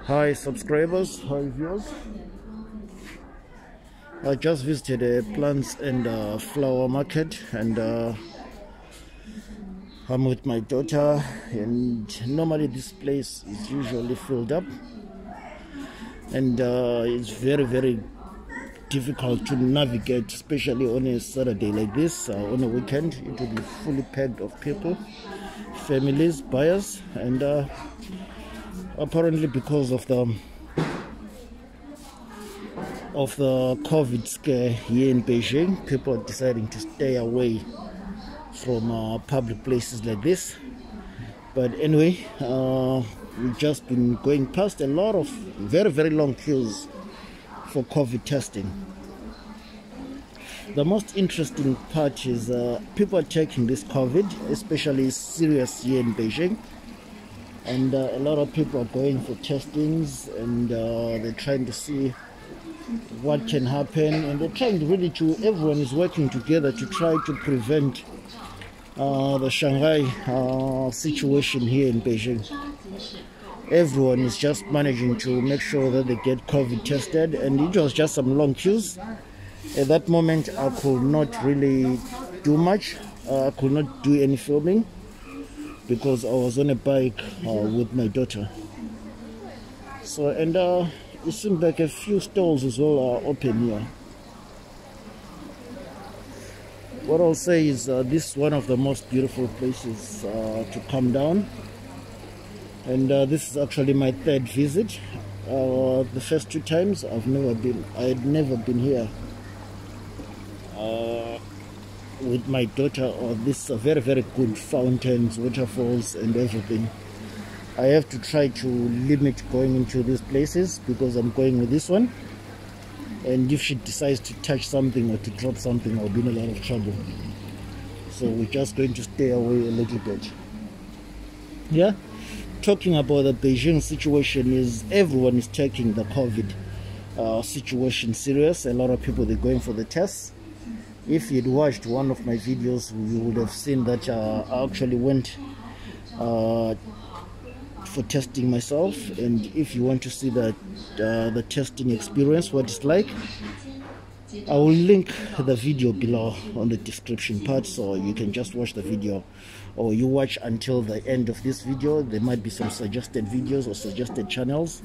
Hi subscribers, hi viewers. I just visited a plants and flower market, and I'm with my daughter, and normally this place is usually filled up, and it's very difficult to navigate, especially on a Saturday like this. On a weekend it will be fully packed of people, families, buyers, and apparently because of the COVID scare here in Beijing, people are deciding to stay away from public places like this. But anyway, we've just been going past a lot of very long queues for COVID testing. The most interesting part is people are taking this COVID, especially serious here in Beijing, and a lot of people are going for testings, and they're trying to see what can happen, and they're trying really to, everyone is working together to try to prevent the Shanghai situation here in Beijing. Everyone is just managing to make sure that they get COVID tested, and it was just some long queues. At that moment I could not really do much. I could not do any filming because I was on a bike with my daughter. So, and it seems like a few stalls as well are open here. What I'll say is this is one of the most beautiful places to come down, and this is actually my third visit. The first two times I had never been here with my daughter. Or this very good fountains, waterfalls and everything. I have to try to limit going into these places because I'm going with this one, and if she decides to touch something or to drop something, I'll be in a lot of trouble. So we're just going to stay away a little bit. Yeah, talking about the Beijing situation, is everyone is taking the COVID situation serious. A lot of people, they're going for the tests. If you'd watched one of my videos, you would have seen that I actually went for testing myself, and if you want to see that the testing experience, what it's like, I will link the video below on the description part, so you can just watch the video, or you watch until the end of this video. There might be some suggested videos or suggested channels,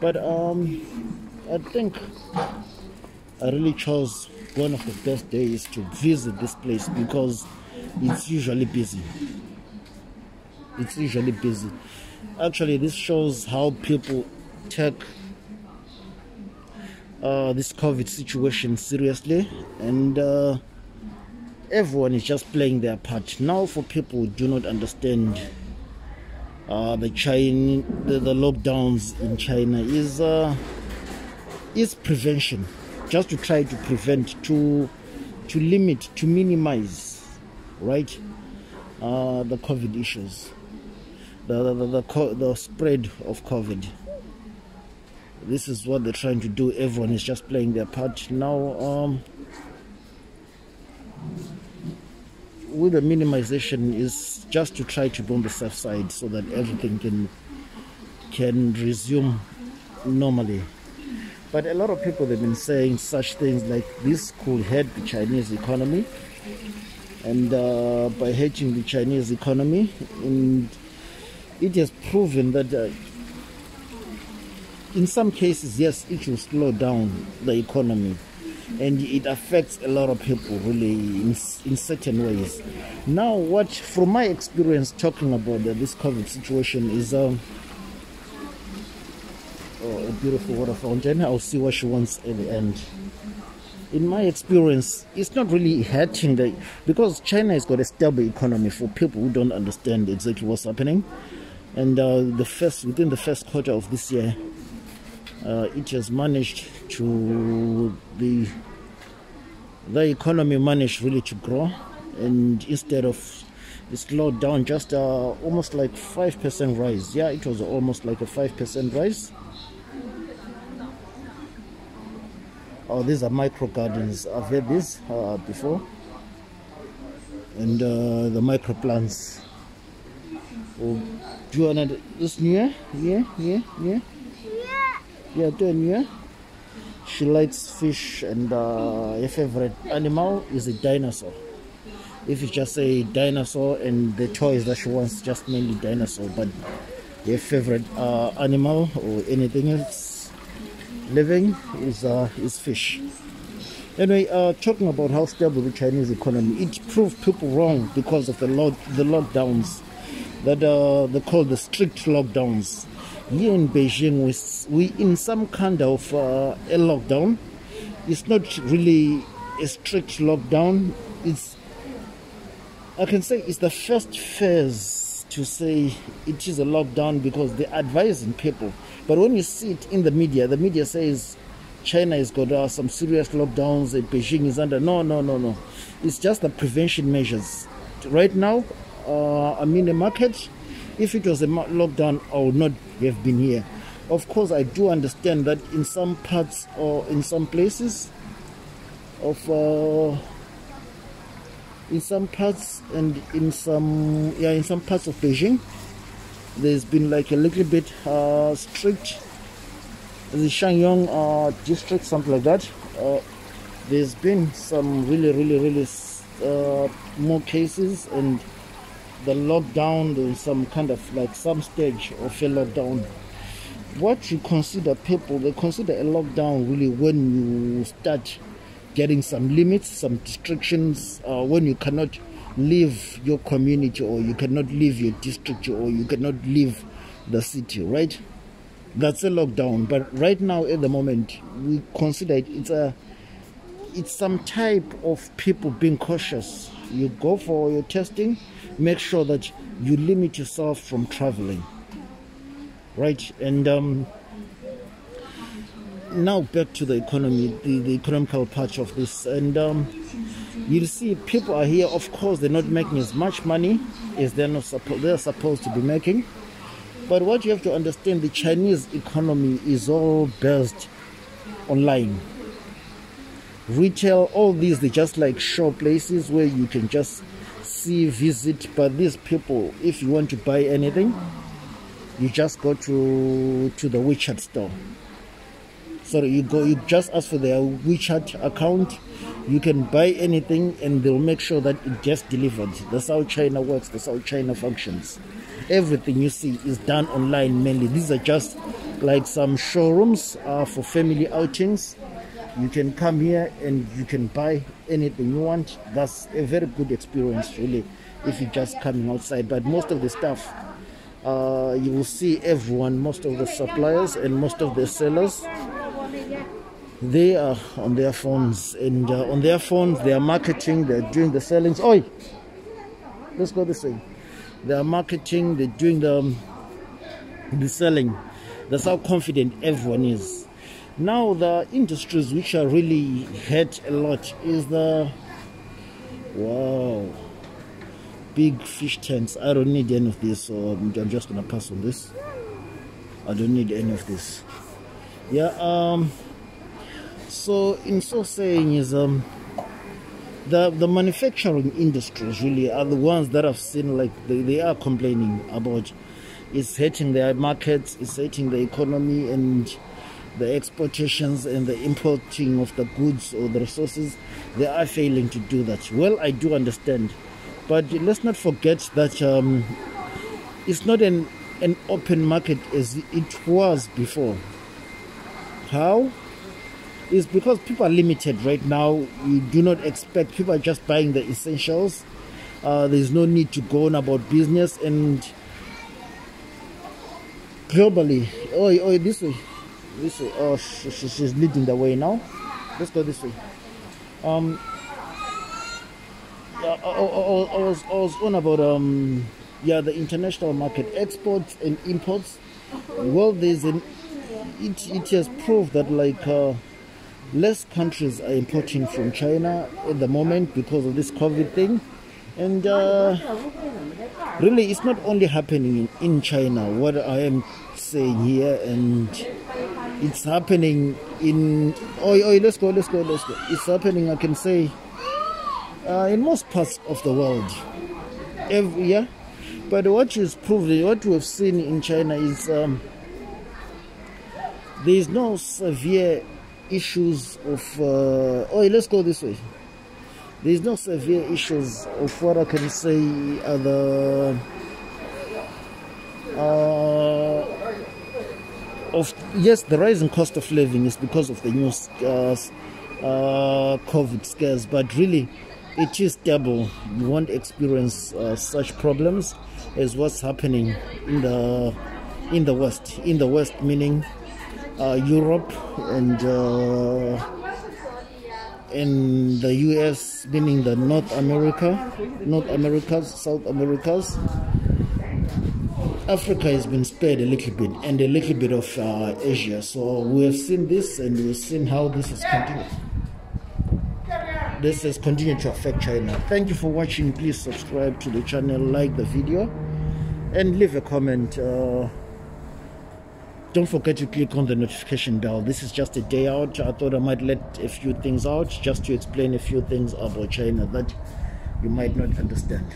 but I think I really chose one of the best days to visit this place because it's usually busy. Actually, this shows how people take this COVID situation seriously, and everyone is just playing their part. Now, for people who do not understand the lockdowns in China is prevention, just to try to prevent, to limit, to minimize, right, the COVID issues. The spread of COVID. This is what they're trying to do. Everyone is just playing their part now. With the minimization is just to try to be on the safe side so that everything can resume normally. But a lot of people, they've been saying such things like this could hurt the Chinese economy, and by hurting the Chinese economy, and it has proven that in some cases, yes, it will slow down the economy, and it affects a lot of people really in certain ways. Now, what, from my experience talking about this COVID situation, is a beautiful water fountain. I'll see what she wants at the end. In my experience, it's not really hurting because China has got a stable economy, for people who don't understand exactly what's happening. And within the first quarter of this year, it has managed to, the economy managed really to grow, and instead of it slowed down, just almost like 5% rise. Yeah, it was almost like a 5% rise. Oh, these are micro gardens. I've had this before, and the micro plants. Oh, do you want this new? Yeah. Yeah, doing, yeah. She likes fish, and her favorite animal is a dinosaur. If you just say dinosaur, and the toys that she wants just mainly dinosaur, but her favorite animal or anything else living is fish. Anyway, talking about how stable the Chinese economy, it proved people wrong because of the lockdowns that they call the strict lockdowns. Here in Beijing, we in some kind of a lockdown. It's not really a strict lockdown. I can say it's the first phase to say it is a lockdown because they're advising people. But when you see it in the media says China has got some serious lockdowns, and Beijing is under. No. It's just the prevention measures. Right now, I'm in the market. If it was a lockdown, I would not have been here. Of course, I do understand that in some parts or in some places of in some parts of Beijing, there's been like a little bit strict. The Shangyong district, something like that. There's been some really more cases, and the lockdown, there's some kind of like some stage of a lockdown. What you consider, people, they consider a lockdown really when you start getting some limits, some restrictions, when you cannot leave your community, or you cannot leave your district, or you cannot leave the city, right? That's a lockdown. But right now, at the moment, we consider it's some type of people being cautious. You go for your testing, make sure that you limit yourself from traveling, right? And now back to the economy, the economical part of this, and you'll see people are here. Of course, they're not making as much money as they're supposed to be making. But what you have to understand, the Chinese economy is all based online. Retail, all these, they're just like show places where you can just see, visit. But these people, if you want to buy anything, you just go to the WeChat store. So you just ask for their WeChat account. You can buy anything, and they'll make sure that it gets delivered. That's how China works. That's how China functions. Everything you see is done online mainly. These are just like some showrooms for family outings. You can come here and you can buy anything you want. That's a very good experience, really, if you're just coming outside. But most of the stuff, you will see everyone, most of the suppliers and most of the sellers, they are on their phones. And on their phones, they are marketing, they're doing the sellings. Oi! Let's go this way. They are marketing, they're doing the selling. That's how confident everyone is. Now, the industries which are really hurt a lot is the big fish tanks. I don't need any of this, so I'm just gonna pass on this. I don't need any of this. Yeah. So in so saying is the manufacturing industries really are the ones that I've seen, like they are complaining about. It's hurting their markets, it's hurting the economy, and the exportations and the importing of the goods or the resources, they are failing to do that. Well, I do understand, but let's not forget that it's not an open market as it was before. How? Is because people are limited right now. You do not expect, people are just buying the essentials. There's no need to go on about business. And globally, this way. Oh, she's leading the way now. Let's go this way. I was on about the international market, exports and imports. Well, it has proved that like less countries are importing from China at the moment because of this COVID thing. And really, it's not only happening in China, what I am saying here, and it's happening in let's go. It's happening, I can say, in most parts of the world. But what is proved, what we have seen in China is There is no severe issues of oh, let's go this way. There is no severe issues of what I can say are the yes, the rising cost of living is because of the new COVID scares, but really it is stable. You won't experience such problems as what's happening in the West. In the West, meaning Europe and in the US, meaning the North Americas, South Americas. Africa has been spared a little bit, and a little bit of Asia. So we have seen this, and we've seen how this has continued. This has continued to affect China. Thank you for watching. Please subscribe to the channel, like the video, and leave a comment. Don't forget to click on the notification bell. This is just a day out. I thought I might let a few things out just to explain a few things about China that you might not understand.